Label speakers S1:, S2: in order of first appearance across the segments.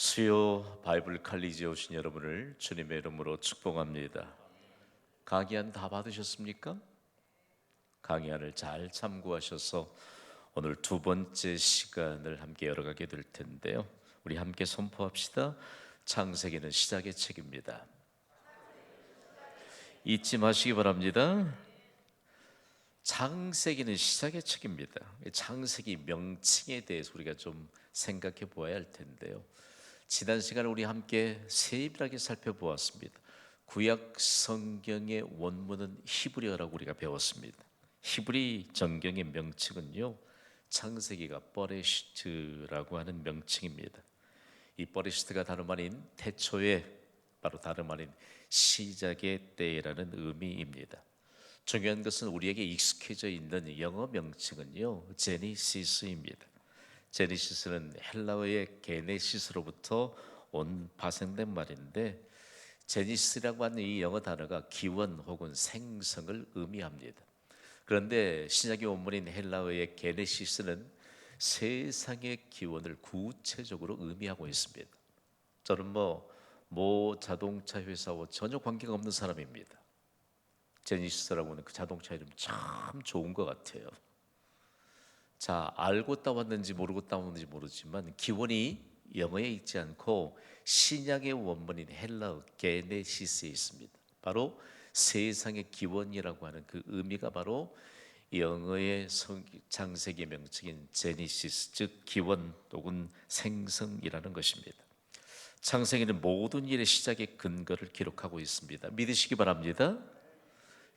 S1: 수요 바이블 칼리지에 오신 여러분을 주님의 이름으로 축복합니다. 강의안 다 받으셨습니까? 강의안을 잘 참고하셔서 오늘 두 번째 시간을 함께 열어가게 될 텐데요. 우리 함께 선포합시다. 창세기는 시작의 책입니다. 잊지 마시기 바랍니다. 창세기는 시작의 책입니다. 창세기 명칭에 대해서 우리가 좀 생각해 보아야 할 텐데요. 지난 시간에 우리 함께 세밀하게 살펴보았습니다. 구약 성경의 원문은 히브리어라고 우리가 배웠습니다. 히브리 정경의 명칭은요, 창세기가 버레시트라고 하는 명칭입니다. 이 버레시트가 다름 아닌 태초에, 바로 다름 아닌 시작의 때라는 의미입니다. 중요한 것은 우리에게 익숙해져 있는 영어 명칭은요, 제니시스입니다. 제네시스는 헬라어의 게네시스로부터 온 파생된 말인데, 제니시스라고 하는 이 영어 단어가 기원 혹은 생성을 의미합니다. 그런데 신약의 원문인 헬라어의 게네시스는 세상의 기원을 구체적으로 의미하고 있습니다. 저는 모 자동차 회사와 전혀 관계가 없는 사람입니다. 제니시스라고 하는 그 자동차 이름 참 좋은 것 같아요. 자, 알고 따왔는지 모르고 따왔는지 모르지만 기원이 영어에 있지 않고 신약의 원문인 헬라어 게네시스에 있습니다. 바로 세상의 기원이라고 하는 그 의미가 바로 영어의 창세기 명칭인 제니시스, 즉 기원 혹은 생성이라는 것입니다. 창세기는 모든 일의 시작의 근거를 기록하고 있습니다. 믿으시기 바랍니다.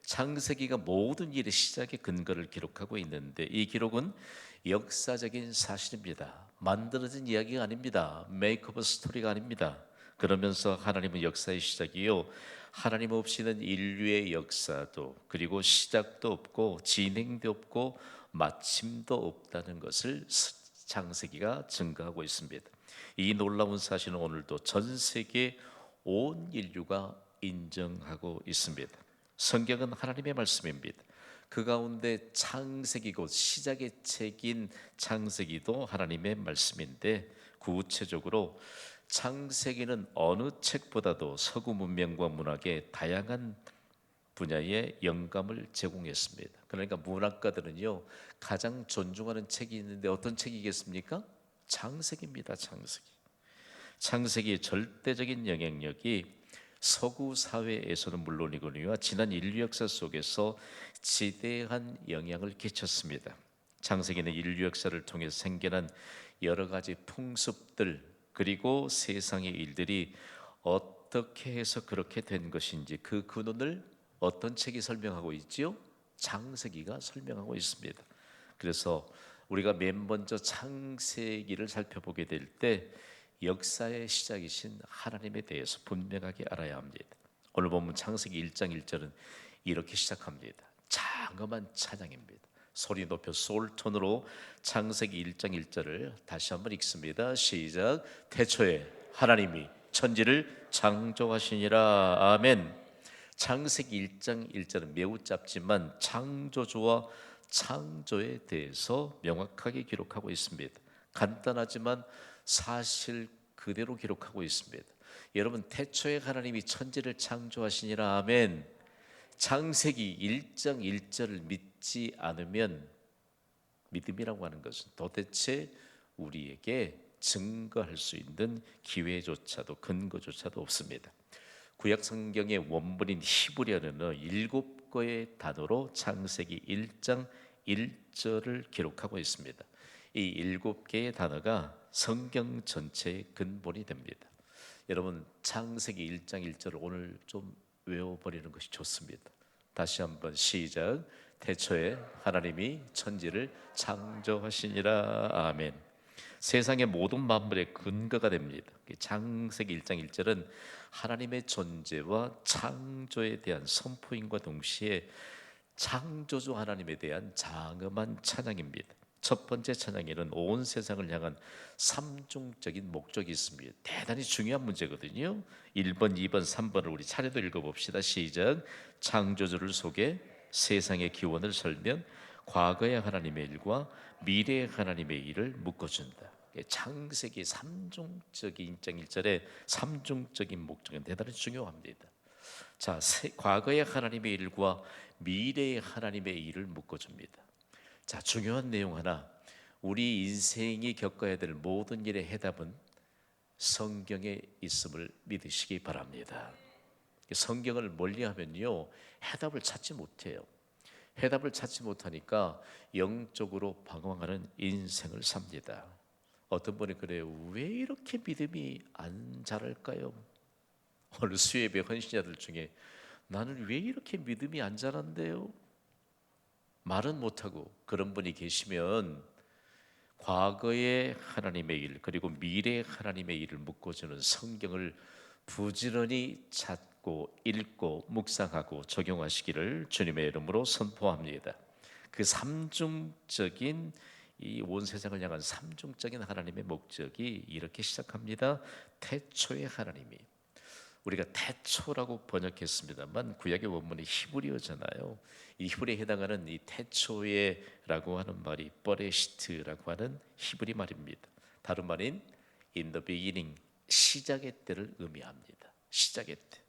S1: 창세기가 모든 일의 시작의 근거를 기록하고 있는데, 이 기록은 역사적인 사실입니다. 만들어진 이야기가 아닙니다. 메이크업 스토리가 아닙니다. 그러면서 하나님은 역사의 시작이요, 하나님 없이는 인류의 역사도, 그리고 시작도 없고 진행도 없고 마침도 없다는 것을 창세기가 증거하고 있습니다. 이 놀라운 사실은 오늘도 전 세계 온 인류가 인정하고 있습니다. 성경은 하나님의 말씀입니다. 그 가운데 창세기 곧 시작의 책인 창세기도 하나님의 말씀인데, 구체적으로 창세기는 어느 책보다도 서구 문명과 문학의 다양한 분야에 영감을 제공했습니다. 그러니까 문학가들은요, 가장 존중하는 책이 있는데 어떤 책이겠습니까? 창세기입니다. 창세기. 창세기의 절대적인 영향력이 서구 사회에서는 물론이거니와 지난 인류 역사 속에서 지대한 영향을 끼쳤습니다. 창세기는 인류 역사를 통해서 생겨난 여러 가지 풍습들, 그리고 세상의 일들이 어떻게 해서 그렇게 된 것인지 그 근원을 어떤 책이 설명하고 있지요? 창세기가 설명하고 있습니다. 그래서 우리가 맨 먼저 창세기를 살펴보게 될때 역사의 시작이신 하나님에 대해서 분명하게 알아야 합니다. 오늘 보면 창세기 1장 1절은 이렇게 시작합니다. 장엄한 찬양입니다. 소리 높여 소울톤으로 창세기 1장 1절을 다시 한번 읽습니다. 시작. 태초에 하나님이 천지를 창조하시니라. 아멘. 창세기 1장 1절은 매우 짧지만 창조주와 창조에 대해서 명확하게 기록하고 있습니다. 간단하지만 사실 그대로 기록하고 있습니다. 여러분, 태초에 하나님이 천지를 창조하시니라. 아멘. 창세기 1장 1절을 믿지 않으면 믿음이라고 하는 것은 도대체 우리에게 증거할 수 있는 기회조차도 근거조차도 없습니다. 구약 성경의 원문인 히브리어는 7개의 단어로 창세기 1장 1절을 기록하고 있습니다. 이 7개의 단어가 성경 전체의 근본이 됩니다. 여러분, 창세기 1장 1절을 오늘 좀 외워버리는 것이 좋습니다. 다시 한번 시작. 태초에 하나님이 천지를 창조하시니라. 아멘. 세상의 모든 만물의 근거가 됩니다. 창세기 1장 1절은 하나님의 존재와 창조에 대한 선포인과 동시에 창조주 하나님에 대한 장엄한 찬양입니다. 첫 번째 찬양에는 온 세상을 향한 삼중적인 목적이 있습니다. 대단히 중요한 문제거든요. 1번, 2번, 3번을 우리 차례도 읽어봅시다. 시작. 창조주를 소개, 세상의 기원을 설명, 과거의 하나님의 일과 미래의 하나님의 일을 묶어준다. 창세기 삼중적인 입장 1절에 삼중적인 목적은 대단히 중요합니다. 자, 과거의 하나님의 일과 미래의 하나님의 일을 묶어줍니다. 자, 중요한 내용 하나. 우리 인생이 겪어야 될 모든 일의 해답은 성경에 있음을 믿으시기 바랍니다. 성경을 멀리하면요, 해답을 찾지 못해요. 해답을 찾지 못하니까 영적으로 방황하는 인생을 삽니다. 어떤 분이 그래요. 왜 이렇게 믿음이 안 자랄까요? 오늘 수예배 헌신자들 중에 나는 왜 이렇게 믿음이 안 자란대요? 말은 못하고 그런 분이 계시면 과거의 하나님의 일 그리고 미래의 하나님의 일을 묶어주는 성경을 부지런히 찾고 읽고 묵상하고 적용하시기를 주님의 이름으로 선포합니다. 그 삼중적인 이 온 세상을 향한 삼중적인 하나님의 목적이 이렇게 시작합니다. 태초의 하나님이, 우리가 태초라고 번역했습니다만 구약의 원문이 히브리어잖아요. 이 히브리에 해당하는 이 태초에라고 하는 말이 버레시트라고 하는 히브리 말입니다. 다른 말인 in the beginning, 시작의 때를 의미합니다. 시작의 때.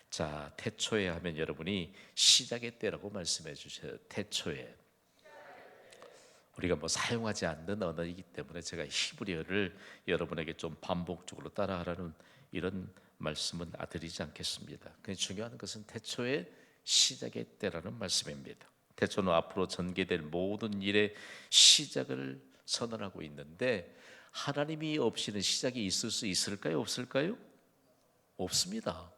S1: 자, 태초에 하면 여러분이 시작의 때라고 말씀해 주셔요. 태초에. 우리가 뭐 사용하지 않는 언어이기 때문에 제가 히브리어를 여러분에게 좀 반복적으로 따라하라는 이런 말씀은 드리지 않겠습니다. 중요한 것은 태초의 시작의 때라는 말씀입니다. 태초는 앞으로 전개될 모든 일의 시작을 선언하고 있는데 하나님이 없이는 시작이 있을 수 있을까요? 없을까요? 없습니다.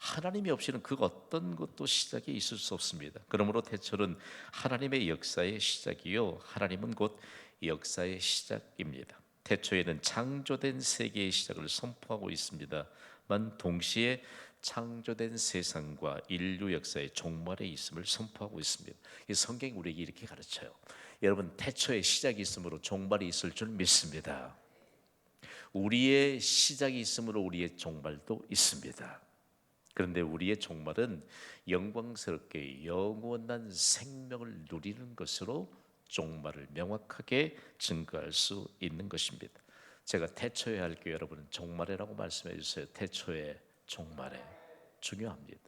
S1: 하나님이 없이는 그 어떤 것도 시작이 있을 수 없습니다. 그러므로 태초는 하나님의 역사의 시작이요, 하나님은 곧 역사의 시작입니다. 태초에는 창조된 세계의 시작을 선포하고 있습니다만 동시에 창조된 세상과 인류 역사의 종말에 있음을 선포하고 있습니다. 이 성경이 우리에게 이렇게 가르쳐요. 여러분, 태초에 시작이 있으므로 종말이 있을 줄 믿습니다. 우리의 시작이 있으므로 우리의 종말도 있습니다. 그런데 우리의 종말은 영광스럽게 영원한 생명을 누리는 것으로 종말을 명확하게 증거할 수 있는 것입니다. 제가 태초에 할게요. 여러분은 종말에라고 말씀해 주세요. 태초에, 종말에. 중요합니다.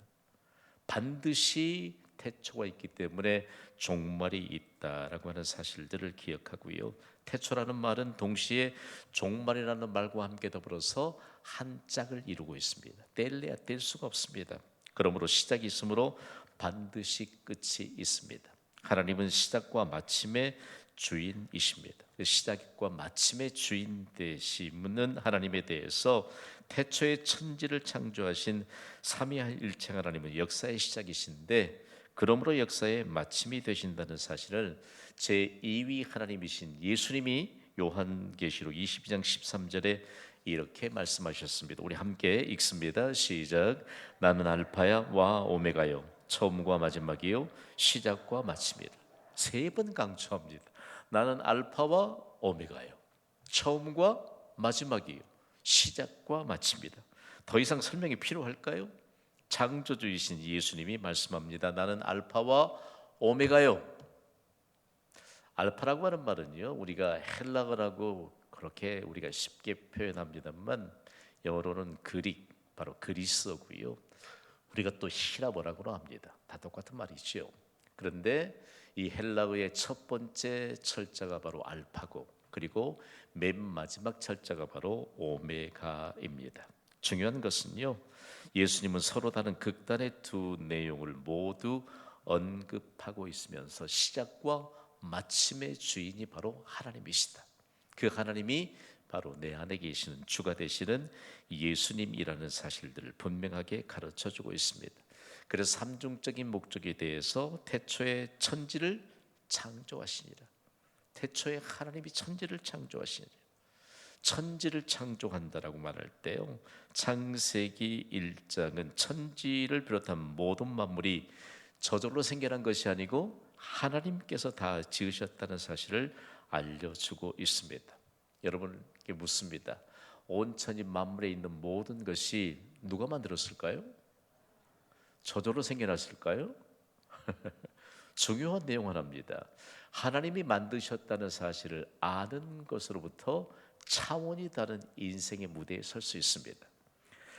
S1: 반드시 태초가 있기 때문에 종말이 있다라고 하는 사실들을 기억하고요. 태초라는 말은 동시에 종말이라는 말과 함께 더불어서 한 짝을 이루고 있습니다. 뗄래야 뗄 수가 없습니다. 그러므로 시작이 있으므로 반드시 끝이 있습니다. 하나님은 시작과 마침의 주인이십니다. 시작과 마침의 주인 되시는 하나님에 대해서 태초에 천지를 창조하신 삼위일체 하나님은 역사의 시작이신데 그러므로 역사의 마침이 되신다는 사실을 제2위 하나님이신 예수님이 요한계시록 22장 13절에 이렇게 말씀하셨습니다. 우리 함께 읽습니다. 시작. 나는 알파야 와 오메가요, 처음과 마지막이요 시작과 마침이다. 세 번 강조합니다. 나는 알파와 오메가요, 처음과 마지막이요 시작과 마침이다. 더 이상 설명이 필요할까요? 창조주이신 예수님이 말씀합니다. 나는 알파와 오메가요. 알파라고 하는 말은요, 우리가 헬라어라고 그렇게 우리가 쉽게 표현합니다만 영어로는 그릭, 바로 그리스어고요. 우리가 또 히라보라고 합니다. 다 똑같은 말이죠. 그런데 이 헬라어의 첫 번째 철자가 바로 알파고 그리고 맨 마지막 철자가 바로 오메가입니다. 중요한 것은요, 예수님은 서로 다른 극단의 두 내용을 모두 언급하고 있으면서 시작과 마침의 주인이 바로 하나님이시다. 그 하나님이 바로 내 안에 계시는 주가 되시는 예수님이라는 사실들을 분명하게 가르쳐주고 있습니다. 그래서 삼중적인 목적에 대해서 태초에 천지를 창조하시니라. 태초에 하나님이 천지를 창조하시니라. 천지를 창조한다라고 말할 때요, 창세기 1장은 천지를 비롯한 모든 만물이 저절로 생겨난 것이 아니고 하나님께서 다 지으셨다는 사실을 알려주고 있습니다. 여러분께 묻습니다. 온 천지 만물에 있는 모든 것이 누가 만들었을까요? 저절로 생겨났을까요? 중요한 내용 하나입니다. 하나님이 만드셨다는 사실을 아는 것으로부터 차원이 다른 인생의 무대에 설 수 있습니다.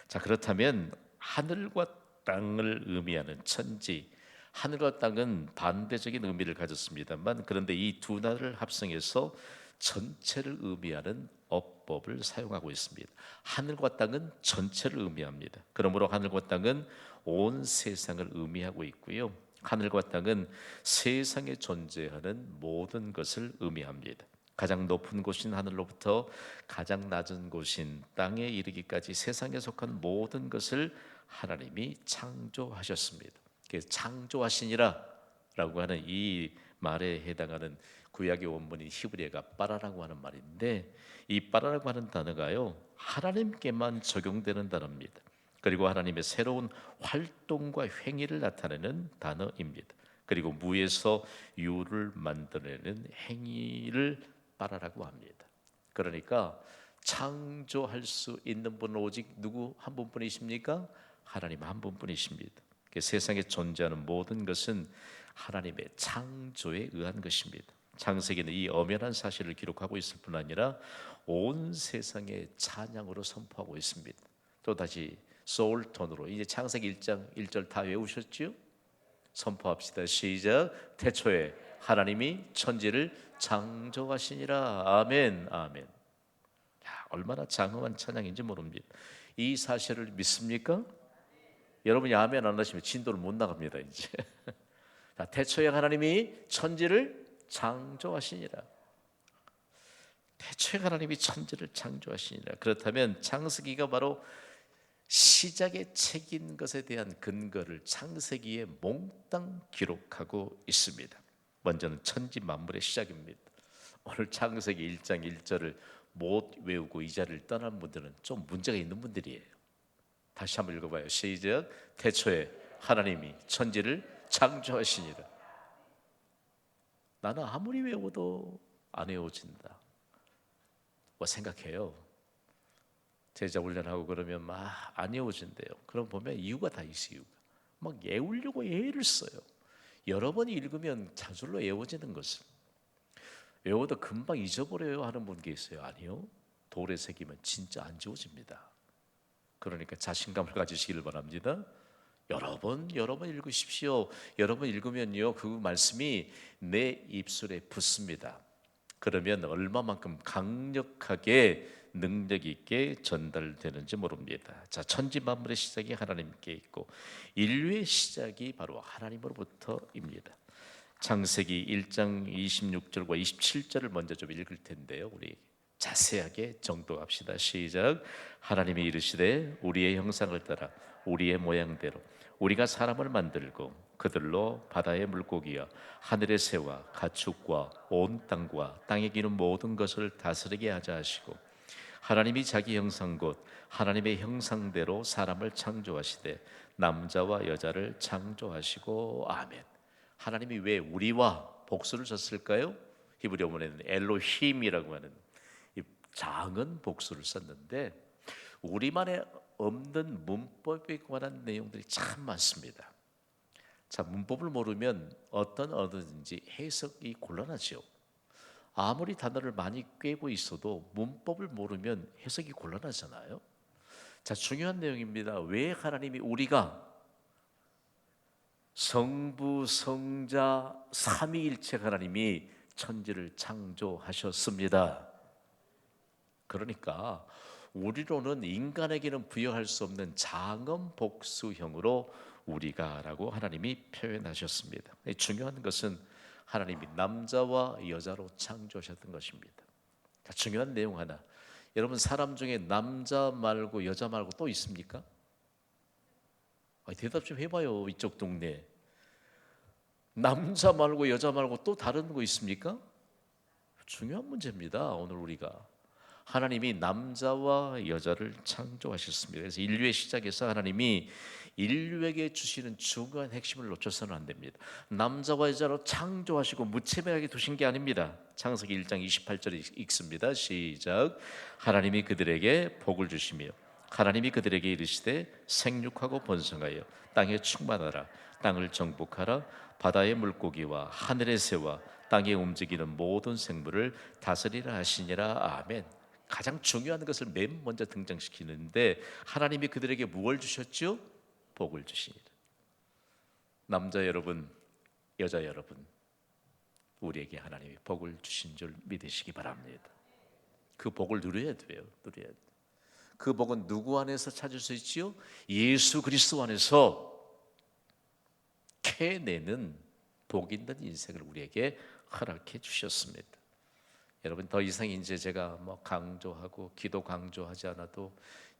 S1: 자, 그렇다면 하늘과 땅을 의미하는 천지, 하늘과 땅은 반대적인 의미를 가졌습니다만, 그런데 이 두 나라를 합성해서 전체를 의미하는 어법을 사용하고 있습니다. 하늘과 땅은 전체를 의미합니다. 그러므로 하늘과 땅은 온 세상을 의미하고 있고요. 하늘과 땅은 세상에 존재하는 모든 것을 의미합니다. 가장 높은 곳인 하늘로부터 가장 낮은 곳인 땅에 이르기까지 세상에 속한 모든 것을 하나님이 창조하셨습니다. 창조하시니라 라고 하는 이 말에 해당하는 구약의 원문인 히브리어가 빠라라고 하는 말인데, 이 빠라라고 하는 단어가요 하나님께만 적용되는 단어입니다. 그리고 하나님의 새로운 활동과 행위를 나타내는 단어입니다. 그리고 무에서 유를 만들어내는 행위를 빠라라고 합니다. 그러니까 창조할 수 있는 분은 오직 누구 한 분뿐이십니까? 하나님 한 분뿐이십니다. 세상에 존재하는 모든 것은 하나님의 창조에 의한 것입니다. 창세기는 이 엄연한 사실을 기록하고 있을 뿐 아니라 온 세상에 찬양으로 선포하고 있습니다. 또 다시 소울톤으로 이제 창세기 1장 1절 다 외우셨죠? 선포합시다. 시작. 태초에 하나님이 천지를 창조하시니라. 아멘. 아멘. 야, 얼마나 장엄한 찬양인지 모릅니다. 이 사실을 믿습니까? 여러분이 아멘 안 하시면 진도를 못 나갑니다. 이제 자, 태초에 하나님이 천지를 창조하시니라. 태초에 하나님이 천지를 창조하시니라. 그렇다면 창세기가 바로 시작의 책인 것에 대한 근거를 창세기에 몽땅 기록하고 있습니다. 먼저는 천지 만물의 시작입니다. 오늘 창세기 1장 1절을 못 외우고 이 자리를 떠난 분들은 좀 문제가 있는 분들이에요. 다시 한번 읽어봐요. 시작. 태초에 하나님이 천지를 창조하시니라. 나는 아무리 외워도 안 외워진다. 뭐 생각해요. 제자 훈련하고 그러면 막 안 외워진대요. 그럼 보면 이유가 다 있어요. 이유가. 막 외우려고 애를 써요. 여러 번 읽으면 저절로 외워지는 것을. 외워도 금방 잊어버려요 하는 분 계세요. 아니요. 돌에 새기면 진짜 안 지워집니다. 그러니까 자신감을 가지시길 바랍니다. 여러 번 읽으십시오. 여러 번 읽으면요 그 말씀이 내 입술에 붙습니다. 그러면 얼마만큼 강력하게 능력 있게 전달되는지 모릅니다. 자, 천지 만물의 시작이 하나님께 있고 인류의 시작이 바로 하나님으로부터입니다. 창세기 1장 26절과 27절을 먼저 좀 읽을 텐데요. 우리 자세하게 정독합시다. 시작. 하나님이 이르시되 우리의 형상을 따라 우리의 모양대로 우리가 사람을 만들고 그들로 바다의 물고기와 하늘의 새와 가축과 온 땅과 땅에 기는 모든 것을 다스리게 하자 하시고, 하나님이 자기 형상 곧 하나님의 형상대로 사람을 창조하시되 남자와 여자를 창조하시고. 아멘. 하나님이 왜 우리와 복수를 썼을까요? 히브리어 원에는 엘로힘이라고 하는 이 작은 복수를 썼는데, 우리만의 없는 문법에 관한 내용들이 참 많습니다. 자, 문법을 모르면 어떤 언어든지 해석이 곤란하죠. 아무리 단어를 많이 꿰고 있어도 문법을 모르면 해석이 곤란하잖아요. 자, 중요한 내용입니다. 왜 하나님이 우리가 성부, 성자, 삼위일체 하나님이 천지를 창조하셨습니다. 그러니까 우리로는 인간에게는 부여할 수 없는 장엄 복수형으로 우리가라고 하나님이 표현하셨습니다. 중요한 것은 하나님이 남자와 여자로 창조하셨던 것입니다. 중요한 내용 하나. 여러분, 사람 중에 남자 말고 여자 말고 또 있습니까? 대답 좀 해봐요. 이쪽 동네 남자 말고 여자 말고 또 다른 거 있습니까? 중요한 문제입니다. 오늘 우리가 하나님이 남자와 여자를 창조하셨습니다. 그래서 인류의 시작에서 하나님이 인류에게 주시는 중요한 핵심을 놓쳐서는 안 됩니다. 남자와 여자로 창조하시고 무채매하게 두신 게 아닙니다. 창세기 1장 28절에 읽습니다. 시작. 하나님이 그들에게 복을 주시며 하나님이 그들에게 이르시되 생육하고 번성하여 땅에 충만하라. 땅을 정복하라. 바다의 물고기와 하늘의 새와 땅에 움직이는 모든 생물을 다스리라 하시니라. 아멘. 가장 중요한 것을 맨 먼저 등장시키는데 하나님이 그들에게 무엇을 주셨죠? 복을 주시니라. 남자 여러분, 여자 여러분, 우리에게 하나님이 복을 주신 줄 믿으시기 바랍니다. 그 복을 누려야 돼요. 누려야 돼요. 그 복은 누구 안에서 찾을 수 있지요? 예수 그리스도 안에서 캐내는 복 있는 인생을 우리에게 허락해 주셨습니다. 여러분, 더 이상 이제 제가 강조하고 기도 강조하지 않아도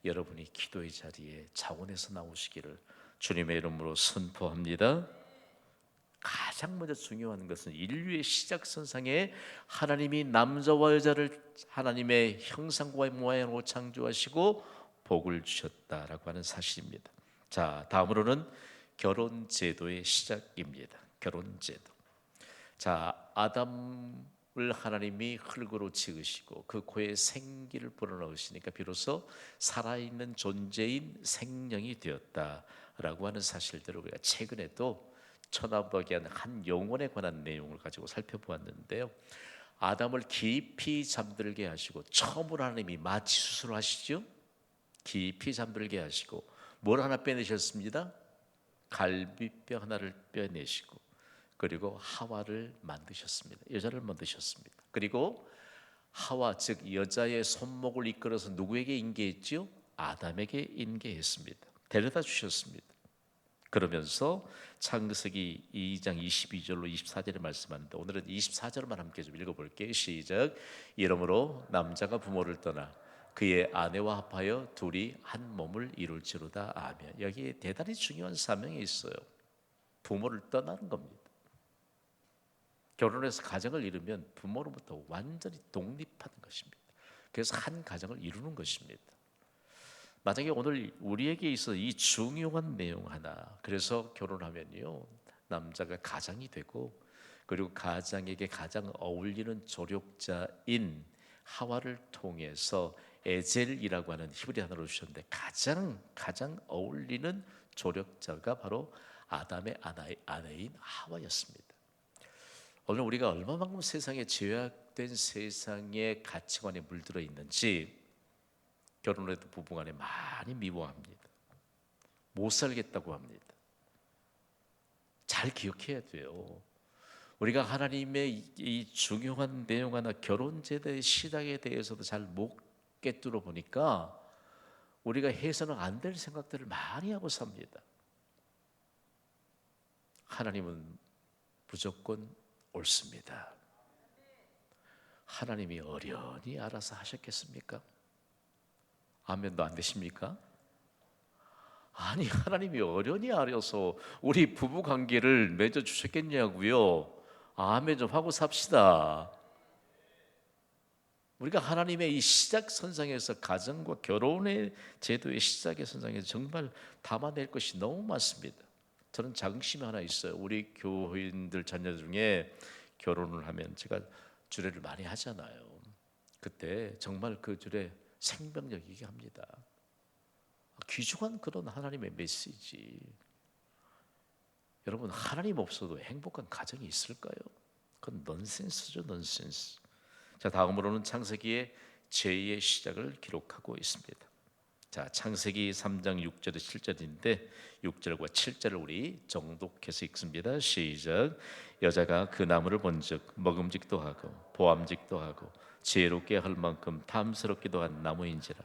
S1: 여러분이 기도의 자리에 자원해서 나오시기를 주님의 이름으로 선포합니다. 가장 먼저 중요한 것은 인류의 시작선상에 하나님이 남자와 여자를 하나님의 형상과 모양으로 창조하시고 복을 주셨다라고 하는 사실입니다. 자, 다음으로는 결혼 제도의 시작입니다. 결혼 제도. 자, 아담을 하나님이 흙으로 지으시고 그 코에 생기를 불어넣으시니까 비로소 살아있는 존재인 생명이 되었다라고 하는 사실들을 우리가 최근에도 천하복이한 한 영혼에 관한 내용을 가지고 살펴보았는데요. 아담을 깊이 잠들게 하시고 처음으로 하나님이 마취 수술을 하시죠. 깊이 잠들게 하시고 뭘 하나 빼내셨습니다. 갈비뼈 하나를 빼내시고 그리고 하와를 만드셨습니다. 여자를 만드셨습니다. 그리고 하와 즉 여자의 손목을 이끌어서 누구에게 인계했지요? 아담에게 인계했습니다. 데려다 주셨습니다. 그러면서 창세기 2장 22절로 24절에 말씀하는데 오늘은 24절만 함께 좀 읽어볼게요. 시작. 이러므로 남자가 부모를 떠나 그의 아내와 합하여 둘이 한 몸을 이룰지로다. 아멘. 여기에 대단히 중요한 사명이 있어요. 부모를 떠나는 겁니다. 결혼해서 가정을 이루면 부모로부터 완전히 독립하는 것입니다. 그래서 한 가정을 이루는 것입니다. 만약에 오늘 우리에게 있어 이 중요한 내용 하나, 그래서 결혼하면요 남자가 가장이 되고 그리고 가장에게 가장 어울리는 조력자인 하와를 통해서 에젤이라고 하는 히브리 단어를 주셨는데 가장 어울리는 조력자가 바로 아담의 아내인 하와였습니다. 오늘 우리가 얼마만큼 세상에 죄악된 세상의 가치관에 물들어 있는지 결혼해도 부부간에 많이 미워합니다. 못 살겠다고 합니다. 잘 기억해야 돼요. 우리가 하나님의 이 중요한 내용 하나 결혼 제도의 시작에 대해서도 잘 못 깨뚫어 보니까 우리가 해서는 안 될 생각들을 많이 하고 삽니다. 하나님은 무조건 옳습니다. 하나님이 어련히 알아서 하셨겠습니까? 아멘도 안 되십니까? 아니 하나님이 어련히 알아서 우리 부부 관계를 맺어 주셨겠냐고요. 아멘 좀 하고 삽시다. 우리가 하나님의 이 시작 선상에서 가정과 결혼의 제도의 시작의 선상에서 정말 담아낼 것이 너무 많습니다. 저는 자긍심이 하나 있어요. 우리 교인들 자녀 중에 결혼을 하면 제가 주례를 많이 하잖아요. 그때 정말 그 주례 생명력이게 합니다. 귀중한 그런 하나님의 메시지. 여러분 하나님 없어도 행복한 가정이 있을까요? 그건 넌센스죠, 넌센스. 자, 다음으로는 창세기의 죄의 시작을 기록하고 있습니다. 자, 창세기 3장 6절에 7절인데 6절과 7절을 우리 정독해서 읽습니다. 시작. 여자가 그 나무를 본즉 먹음직도 하고 보암직도 하고 지혜롭게 할 만큼 탐스럽기도 한 나무인지라.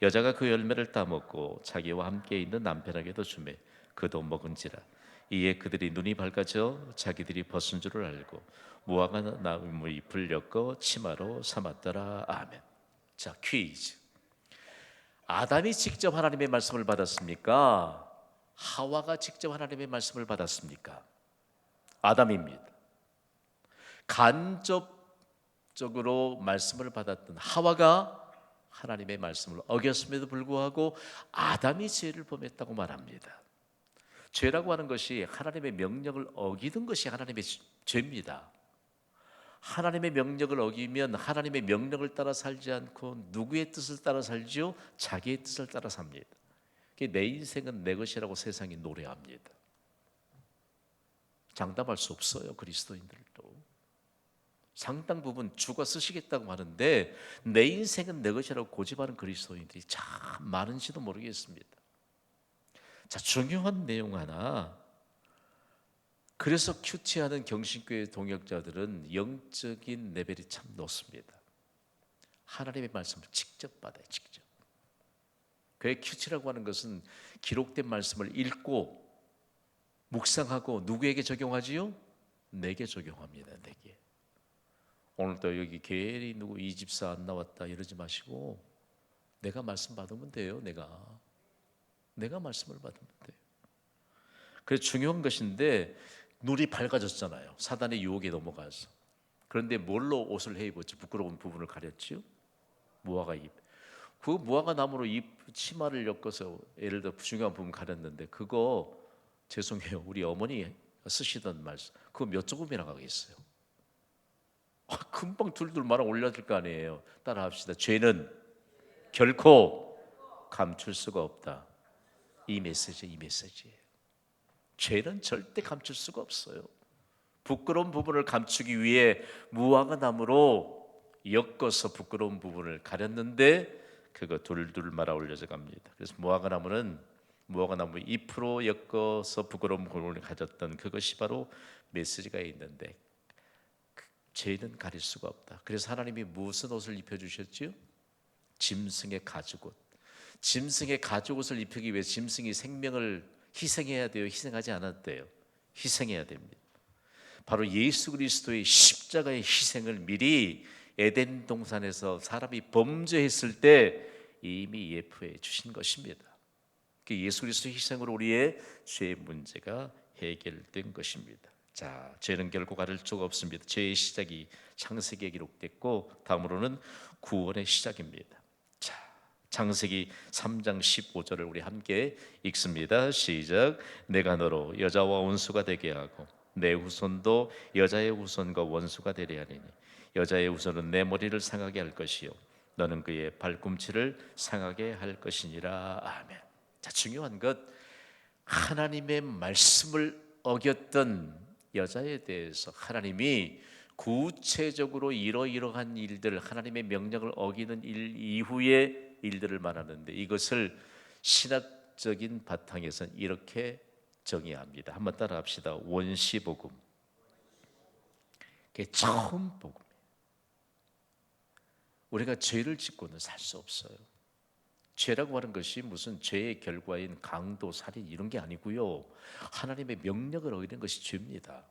S1: 여자가 그 열매를 따먹고 자기와 함께 있는 남편에게도 주매 그도 먹은지라. 이에 그들이 눈이 밝아져 자기들이 벗은 줄을 알고 무화과 나무 잎을 엮어 치마로 삼았더라. 아멘. 자, 퀴즈. 아담이 직접 하나님의 말씀을 받았습니까? 하와가 직접 하나님의 말씀을 받았습니까? 아담입니다. 간접적으로 말씀을 받았던 하와가 하나님의 말씀을 어겼음에도 불구하고 아담이 죄를 범했다고 말합니다. 죄라고 하는 것이 하나님의 명령을 어기는 것이 하나님의 죄입니다. 하나님의 명령을 어기면 하나님의 명령을 따라 살지 않고 누구의 뜻을 따라 살지요? 자기의 뜻을 따라 삽니다. 내 인생은 내 것이라고 세상이 노래합니다. 장담할 수 없어요, 그리스도인들도. 상당 부분 주가 쓰시겠다고 하는데 내 인생은 내 것이라고 고집하는 그리스도인들이 참 많은지도 모르겠습니다. 자, 중요한 내용 하나. 그래서 큐티하는 경신교회 동역자들은 영적인 레벨이 참 높습니다. 하나님의 말씀을 직접 받아요. 직접. 그의 큐티라고 하는 것은 기록된 말씀을 읽고 묵상하고 누구에게 적용하지요? 내게 적용합니다. 내게. 오늘도 여기 괜히 누구 이 집사 안 나왔다 이러지 마시고 내가 말씀 받으면 돼요. 내가 말씀을 받으면 돼요. 그래서 중요한 것인데 눈이 밝아졌잖아요. 사단의 유혹에 넘어가서. 그런데 뭘로 옷을 해 입었죠? 부끄러운 부분을 가렸지요? 무화과 잎. 그 무화과 나무로 잎 치마를 엮어서 예를 들어 중요한 부분 가렸는데 그거 죄송해요. 우리 어머니 쓰시던 말씀. 그거 몇 조금이나 가겠어요. 금방 둘둘 말아 올려질 거 아니에요. 따라합시다. 죄는 결코 감출 수가 없다. 이 메시지예요. 죄는 절대 감출 수가 없어요. 부끄러운 부분을 감추기 위해 무화과 나무로 엮어서 부끄러운 부분을 가렸는데 그거 둘둘 말아 올려져 갑니다. 그래서 무화과 나무 잎으로 엮어서 부끄러운 부분을 가졌던 그것이 바로 메시지가 있는데 죄는 가릴 수가 없다. 그래서 하나님이 무슨 옷을 입혀주셨지요? 짐승의 가죽옷. 짐승의 가죽옷을 입히기 위해 짐승이 생명을 희생해야 돼요? 희생하지 않았대요? 희생해야 됩니다. 바로 예수 그리스도의 십자가의 희생을 미리 에덴 동산에서 사람이 범죄했을 때 이미 예표해 주신 것입니다. 그 예수 그리스도의 희생으로 우리의 죄의 문제가 해결된 것입니다. 자, 죄는 결코 가릴 수가 없습니다. 죄의 시작이 창세기에 기록됐고 다음으로는 구원의 시작입니다. 자, 창세기 3장 15절을 우리 함께 읽습니다. 시작. 내가 너로 여자와 원수가 되게 하고 내 후손도 여자의 후손과 원수가 되려 하리니 여자의 후손은 내 머리를 상하게 할 것이요 너는 그의 발꿈치를 상하게 할 것이니라. 아멘. 자, 중요한 것 하나님의 말씀을 어겼던 여자에 대해서 하나님이 구체적으로 이러이러한 일들 하나님의 명령을 어기는 일 이후의 일들을 말하는데 이것을 신학적인 바탕에서는 이렇게 정의합니다. 한번 따라합시다. 원시복음. 그게 처음 복음. 우리가 죄를 짓고는 살 수 없어요. 죄라고 하는 것이 무슨 죄의 결과인 강도, 살인 이런 게 아니고요. 하나님의 명령을 어기는 것이 죄입니다.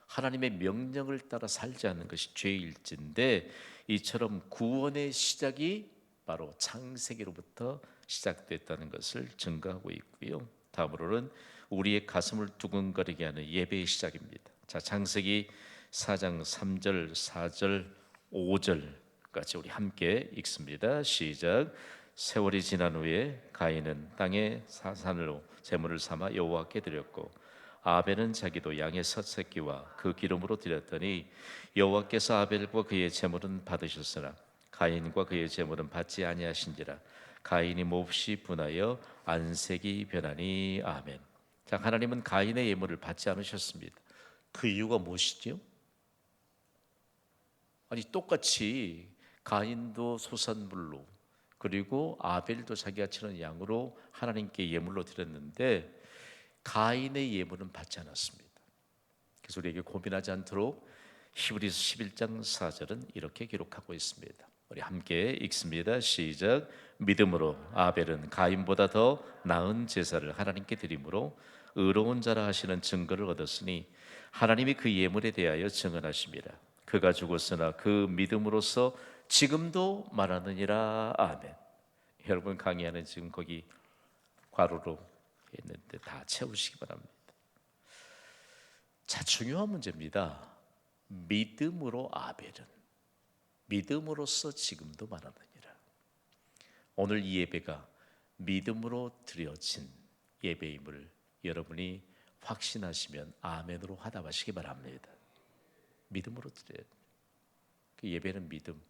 S1: 하나님의 명령을 따라 살지 않는 것이 죄일진데 이처럼 구원의 시작이 바로 창세기로부터 시작됐다는 것을 증거하고 있고요. 다음으로는 우리의 가슴을 두근거리게 하는 예배의 시작입니다. 자, 창세기 4장 3절, 4절, 5절까지 우리 함께 읽습니다. 시작. 세월이 지난 후에 가인은 땅의 사산으로 제물을 삼아 여호와께 드렸고 아벨은 자기도 양의 첫 새끼와 그 기름으로 드렸더니 여호와께서 아벨과 그의 제물은 받으셨으나 가인과 그의 제물은 받지 아니하신지라. 가인이 몹시 분하여 안색이 변하니. 아멘. 자, 하나님은 가인의 예물을 받지 않으셨습니다. 그 이유가 무엇이지요? 아니 똑같이 가인도 소산물로 그리고 아벨도 자기가 치는 양으로 하나님께 예물로 드렸는데 가인의 예물은 받지 않았습니다. 그래서 우리에게 고민하지 않도록 히브리서 11장 4절은 이렇게 기록하고 있습니다. 우리 함께 읽습니다. 시작. 믿음으로 아벨은 가인보다 더 나은 제사를 하나님께 드림으로 의로운 자라 하시는 증거를 얻었으니 하나님이 그 예물에 대하여 증언하십니다. 그가 죽었으나 그 믿음으로써 지금도 말하느니라. 아멘. 여러분 강의하는 지금 거기 괄호로 했는데 다 채우시기 바랍니다. 자, 중요한 문제입니다. 믿음으로 아벨은 믿음으로써 지금도 말하느니라. 오늘 이 예배가 믿음으로 드려진 예배임을 여러분이 확신하시면 아멘으로 화답하시기 바랍니다. 믿음으로 드려야 돼요. 그 예배는 믿음.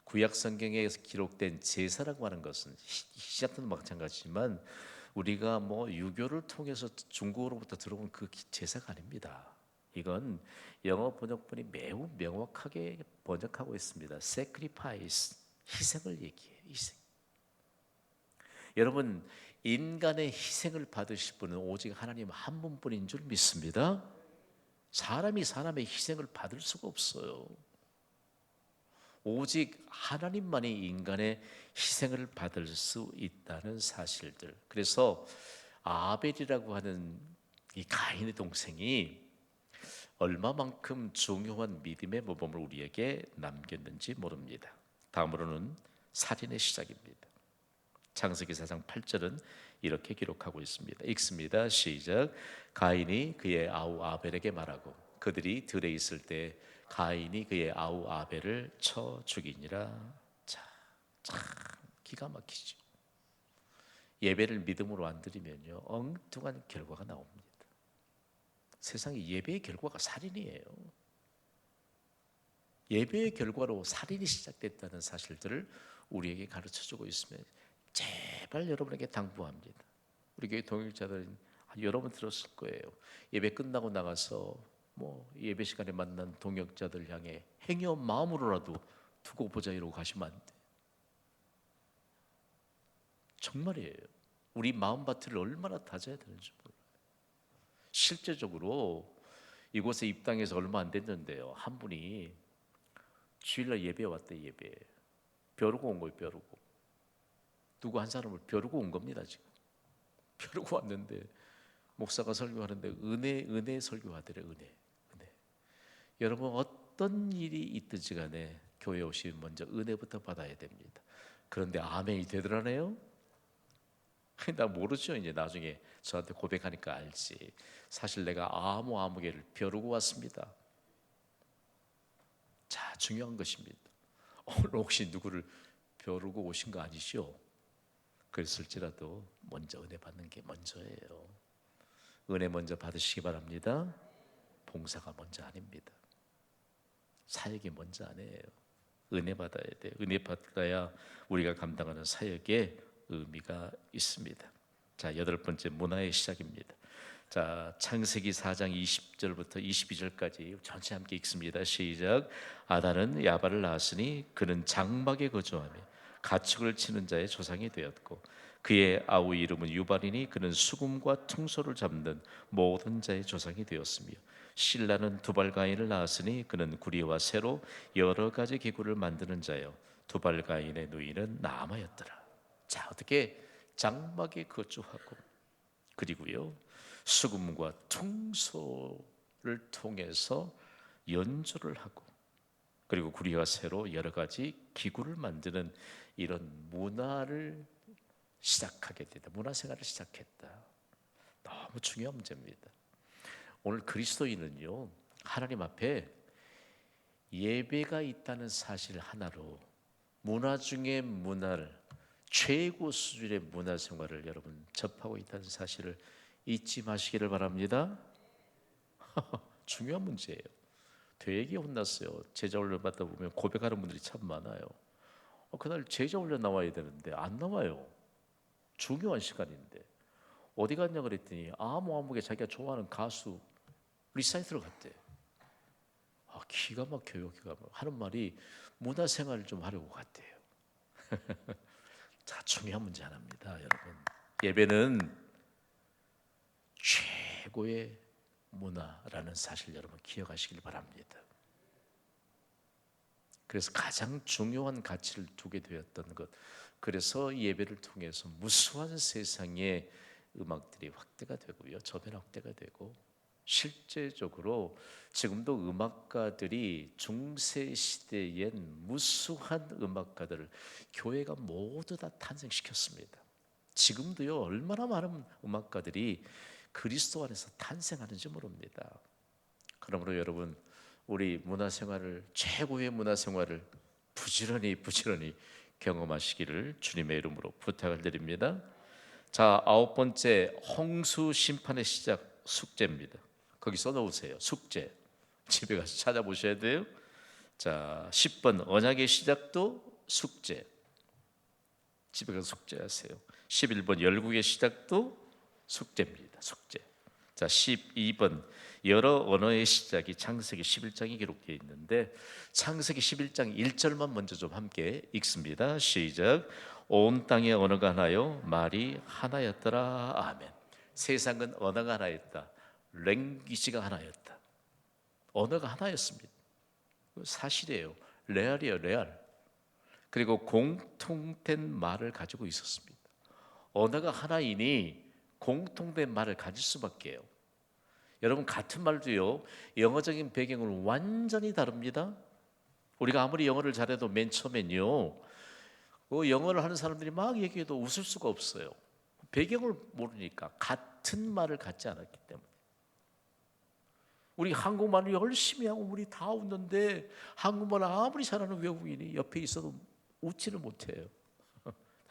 S1: 구약 성경에 기록된 제사라고 하는 것은 시작도 마찬가지지만 우리가 뭐 유교를 통해서 중국으로부터 들어온 그 제사가 아닙니다. 이건 영어 번역본이 매우 명확하게 번역하고 있습니다. sacrifice, 희생을 얘기해요. 희생. 여러분, 인간의 희생을 받으실 분은 오직 하나님 한 분뿐인 줄 믿습니다. 사람이 사람의 희생을 받을 수가 없어요. 오직 하나님만이 인간의 희생을 받을 수 있다는 사실들. 그래서 아벨이라고 하는 이 가인의 동생이 얼마만큼 중요한 믿음의 모범을 우리에게 남겼는지 모릅니다. 다음으로는 살인의 시작입니다. 창세기 4장 8절은 이렇게 기록하고 있습니다. 읽습니다. 시작. 가인이 그의 아우 아벨에게 말하고 그들이 들에 있을 때 가인이 그의 아우 아벨을 쳐 죽이니라. 자, 참 기가 막히죠. 예배를 믿음으로 안 드리면요 엉뚱한 결과가 나옵니다. 세상에 예배의 결과가 살인이에요. 예배의 결과로 살인이 시작됐다는 사실들을 우리에게 가르쳐주고 있으면 제발 여러분에게 당부합니다. 우리 교회 동역자들은 여러분 들었을 거예요. 예배 끝나고 나가서 예배 시간에 만난 동역자들 향해 행여한 마음으로라도 두고 보자 이러고 가시면 안 돼. 정말이에요. 우리 마음밭을 얼마나 다져야 되는지 몰라요. 실제적으로 이곳에 입당해서 얼마 안 됐는데요, 한 분이 주일날 예배 왔대. 예배 벼르고 온 거예요. 벼르고 누구 한 사람을 벼르고 온 겁니다. 지금 벼르고 왔는데 목사가 설교하는데 은혜 설교하더래. 은혜. 여러분 어떤 일이 있든지 간에 교회 오시면 먼저 은혜부터 받아야 됩니다. 그런데 아멘이 되더라네요. 나 모르죠. 이제 나중에 저한테 고백하니까 알지. 사실 내가 아무개를 벼르고 왔습니다. 자, 중요한 것입니다. 오늘 혹시 누구를 벼르고 오신 거 아니시오? 그랬을지라도 먼저 은혜 받는 게 먼저예요. 은혜 먼저 받으시기 바랍니다. 봉사가 먼저 아닙니다. 사역이 먼저 아니에요. 은혜 받아야 돼. 은혜 받아야 우리가 감당하는 사역에 의미가 있습니다. 자, 8번째 문화의 시작입니다. 자, 창세기 4장 20절부터 22절까지 전체 함께 읽습니다. 시작. 아단은 야발을 낳았으니 그는 장막에 거주하며 가축을 치는 자의 조상이 되었고 그의 아우 이름은 유발이니 그는 수금과 퉁소를 잡는 모든 자의 조상이 되었으며 실라는 두발가인을 낳았으니 그는 구리와 새로 여러 가지 기구를 만드는 자요 두발가인의 누이는 나아마였더라. 자, 어떻게 장막에 거주하고 그리고요 수금과 퉁소를 통해서 연주를 하고 그리고 구리와 새로 여러 가지 기구를 만드는 이런 문화를 시작하게 됐다. 문화생활을 시작했다. 너무 중요한 문제입니다. 오늘 그리스도인은요 하나님 앞에 예배가 있다는 사실 하나로 문화 중에 문화를 최고 수준의 문화생활을 여러분 접하고 있다는 사실을 잊지 마시기를 바랍니다. 중요한 문제예요. 되게 혼났어요. 제자 훈련 받다 보면 고백하는 분들이 참 많아요. 그날 제자 훈련 나와야 되는데 안 나와요. 중요한 시간인데 어디 갔냐 그랬더니 아무개 자기가 좋아하는 가수 리사이트를 갔대. 기가 막혀요. 기가 막 하는 말이 문화생활을 좀 하려고 갔대요. 자, 중요한 문제 하나입니다, 여러분. 예배는 최고의 문화라는 사실 여러분 기억하시길 바랍니다. 그래서 가장 중요한 가치를 두게 되었던 것. 그래서 예배를 통해서 무수한 세상의 음악들이 확대가 되고요, 저변 확대가 되고 실제적으로 지금도 음악가들이 중세 시대엔 무수한 음악가들을 교회가 모두 다 탄생시켰습니다. 지금도요 얼마나 많은 음악가들이 그리스도 안에서 탄생하는지 모릅니다. 그러므로 여러분 우리 문화생활을 최고의 문화생활을 부지런히 경험하시기를 주님의 이름으로 부탁을 드립니다. 자, 9번째 홍수 심판의 시작 숙제입니다. 거기 써놓으세요. 숙제. 집에 가서 찾아보셔야 돼요. 자, 10번 언약의 시작도 숙제. 집에 가서 숙제하세요. 11번 열국의 시작도 숙제입니다. 숙제. 자, 12번 여러 언어의 시작이 창세기 11장에 기록되어 있는데 창세기 11장 1절만 먼저 좀 함께 읽습니다. 시작. 온 땅의 언어가 하나요 말이 하나였더라. 아멘. 세상은 언어가 하나였다. 랭귀지가 하나였다. 언어가 하나였습니다. 사실이에요. 레알이에요. 레알. 그리고 공통된 말을 가지고 있었습니다. 언어가 하나이니 공통된 말을 가질 수밖에 해요. 여러분 같은 말도요 영어적인 배경은 완전히 다릅니다. 우리가 아무리 영어를 잘해도 맨 처음엔요 영어를 하는 사람들이 막 얘기해도 웃을 수가 없어요. 배경을 모르니까 같은 말을 갖지 않았기 때문에. 우리 한국말을 열심히 하고 우리 다 웃는데 한국말을 아무리 잘하는 외국인이 옆에 있어도 웃지를 못해요.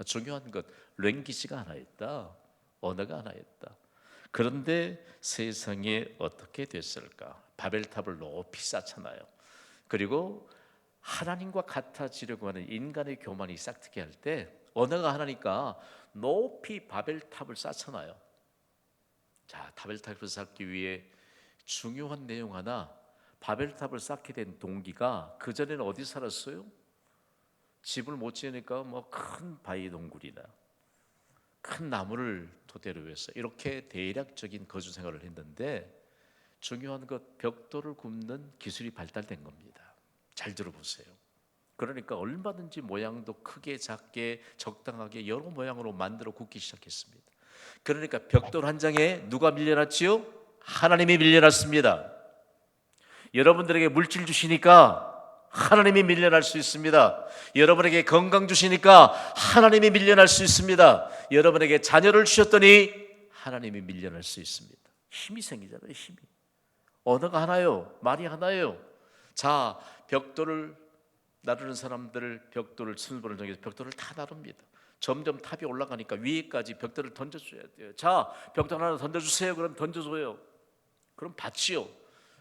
S1: 중요한 것 랭귀지가 하나였다. 언어가 하나였다. 그런데 세상에 어떻게 됐을까? 바벨탑을 높이 쌓잖아요. 그리고 하나님과 같아지려고 하는 인간의 교만이 싹트게 할 때 언어가 하나니까 높이 바벨탑을 쌓잖아요. 자, 바벨탑을 쌓기 위해 중요한 내용 하나, 바벨탑을 쌓게 된 동기가 그전에는 어디 살았어요? 집을 못 지으니까 뭐 큰 바위 동굴이나 큰 나무를 토대로 해서 이렇게 대략적인 거주 생활을 했는데 중요한 것 벽돌을 굽는 기술이 발달된 겁니다. 잘 들어보세요. 그러니까 얼마든지 모양도 크게 작게 적당하게 여러 모양으로 만들어 굽기 시작했습니다. 그러니까 벽돌 한 장에 누가 밀려났지요? 하나님이 밀려났습니다. 여러분들에게 물질 주시니까 하나님이 밀려날 수 있습니다. 여러분에게 건강 주시니까 하나님이 밀려날 수 있습니다. 여러분에게 자녀를 주셨더니 하나님이 밀려날 수 있습니다. 힘이 생기잖아요. 힘이. 언어가 하나요. 말이 하나예요. 자, 벽돌을 나르는 사람들을 벽돌을 스물번을 정해서 벽돌을 다 나릅니다. 점점 탑이 올라가니까 위에까지 벽돌을 던져줘야 돼요. 자, 벽돌 하나 던져주세요. 그럼 던져줘요. 그럼 받지요.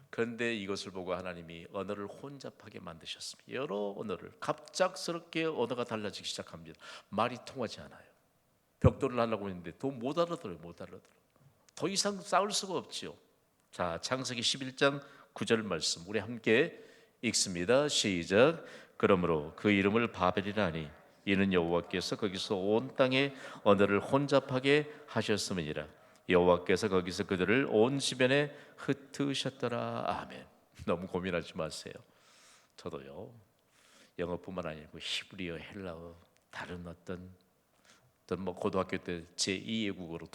S1: 그런데 이것을 보고 하나님이 언어를 혼잡하게 만드셨습니다. 여러 언어를 갑작스럽게 언어가 달라지기 시작합니다. 말이 통하지 않아요. 벽돌을 하려고 했는데 더 못 알아들어요. 못 알아들어. 더 이상 싸울 수가 없지요. 자, 창세기 11장 9절 말씀 우리 함께 읽습니다. 시작. 그러므로 그 이름을 바벨이라 하니 이는 여호와께서 거기서 온 땅의 언어를 혼잡하게 하셨음이니라. 여호와께서 거기서 그들을 온 지변에 흩으셨더라. 아멘. 너무 고민하지 마세요. 저도요 영어뿐만 아니고 히브리어, 헬라어, 다른 어떤 뭐 고등학교 때 제2 외국어로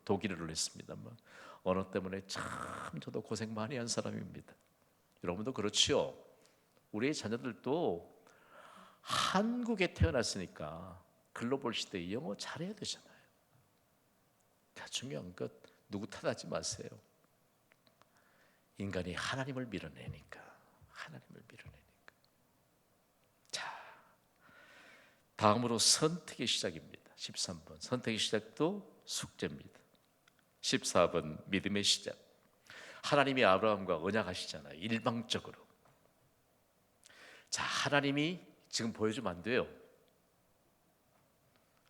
S1: 독일어를 했습니다만 언어 때문에 참 저도 고생 많이 한 사람입니다. 여러분도 그렇지요. 우리의 자녀들도 한국에 태어났으니까 글로벌 시대에 영어 잘해야 되잖아요. 다 중요한 것 누구 탓하지 마세요. 인간이 하나님을 밀어내니까. 자, 다음으로 선택의 시작입니다. 13번 선택의 시작도 숙제입니다. 14번 믿음의 시작. 하나님이 아브라함과 언약하시잖아요. 일방적으로. 자, 하나님이 지금 보여주면 안 돼요.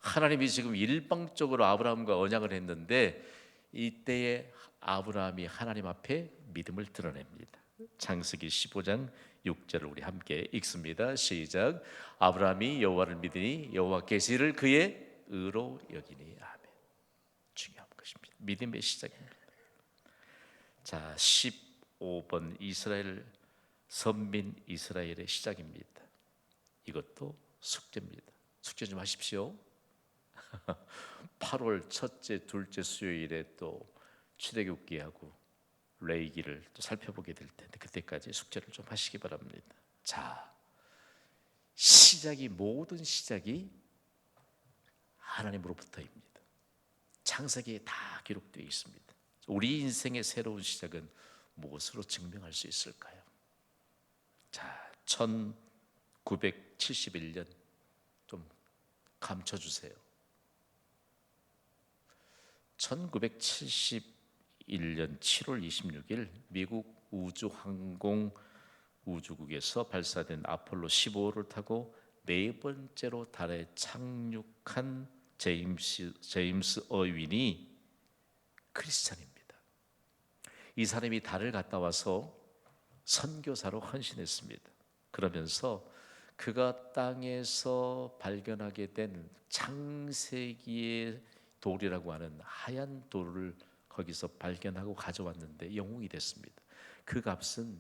S1: 하나님이 지금 일방적으로 아브라함과 언약을 했는데 이때에 아브라함이 하나님 앞에 믿음을 드러냅니다. 창세기 15장 6절을 우리 함께 읽습니다. 시작. 아브라함이 여호와를 믿으니 여호와께서 이를 그의 의로 여기니. 아멘. 중요한 것입니다. 믿음의 시작입니다. 자, 15번 이스라엘 선민 이스라엘의 시작입니다. 이것도 숙제입니다. 숙제 좀 하십시오. 8월 첫째, 둘째 수요일에 또 출애굽기하고 레위기를 또 살펴보게 될 텐데 그때까지 숙제를 좀 하시기 바랍니다. 자, 모든 시작이 하나님으로부터입니다. 창세기에 다 기록되어 있습니다. 우리 인생의 새로운 시작은 무엇으로 증명할 수 있을까요? 자, 1971년 좀 감춰주세요. 1971년 7월 26일 미국 우주항공 우주국에서 발사된 아폴로 15호를 타고 네 번째로 달에 착륙한 제임스 어윈이 크리스찬입니다. 이 사람이 달을 갔다 와서 선교사로 헌신했습니다. 그러면서 그가 땅에서 발견하게 된 창세기의 돌이라고 하는 하얀 돌을 거기서 발견하고 가져왔는데 영웅이 됐습니다. 그 값은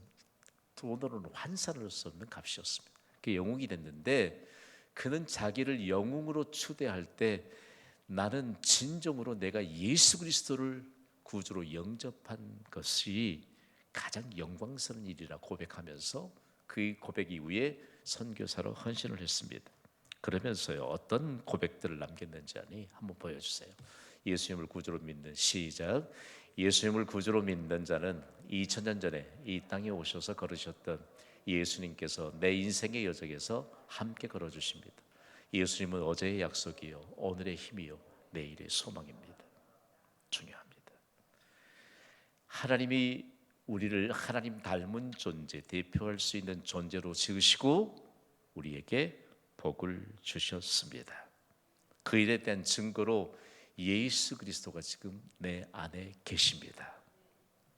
S1: 돈으로는 환산할 수 없는 값이었습니다. 그 영웅이 됐는데 그는 자기를 영웅으로 추대할 때 나는 진정으로 내가 예수 그리스도를 구주로 영접한 것이 가장 영광스러운 일이라 고백하면서 그 고백 이후에 선교사로 헌신을 했습니다. 그러면서요 어떤 고백들을 남겼는지 아니 한번 보여주세요. 예수님을 구주로 믿는 시작. 예수님을 구주로 믿는 자는 2000년 전에 이 땅에 오셔서 걸으셨던 예수님께서 내 인생의 여정에서 함께 걸어주십니다. 예수님은 어제의 약속이요 오늘의 힘이요 내일의 소망입니다. 중요합니다. 하나님이 우리를 하나님 닮은 존재, 대표할 수 있는 존재로 지으시고 우리에게 복을 주셨습니다. 그 일에 대한 증거로 예수 그리스도가 지금 내 안에 계십니다.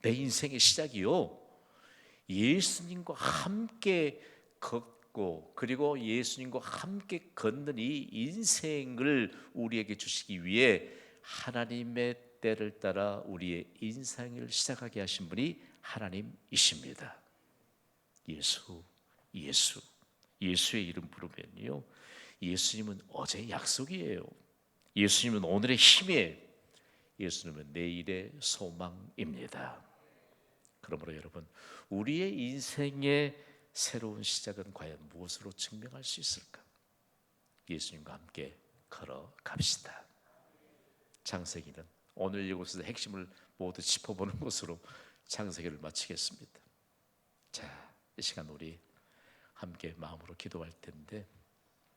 S1: 내 인생의 시작이요 예수님과 함께 걷고 그리고 예수님과 함께 걷는 이 인생을 우리에게 주시기 위해 하나님의 때를 따라 우리의 인생을 시작하게 하신 분이 하나님이십니다. 예수의 이름 부르면요 예수님은 어제의 약속이에요. 예수님은 오늘의 힘이에요. 예수님은 내일의 소망입니다. 그러므로 여러분 우리의 인생의 새로운 시작은 과연 무엇으로 증명할 수 있을까? 예수님과 함께 걸어갑시다. 창세기는 오늘 이곳에서 핵심을 모두 짚어보는 것으로 창세기를 마치겠습니다. 자, 이 시간 우리 함께 마음으로 기도할 텐데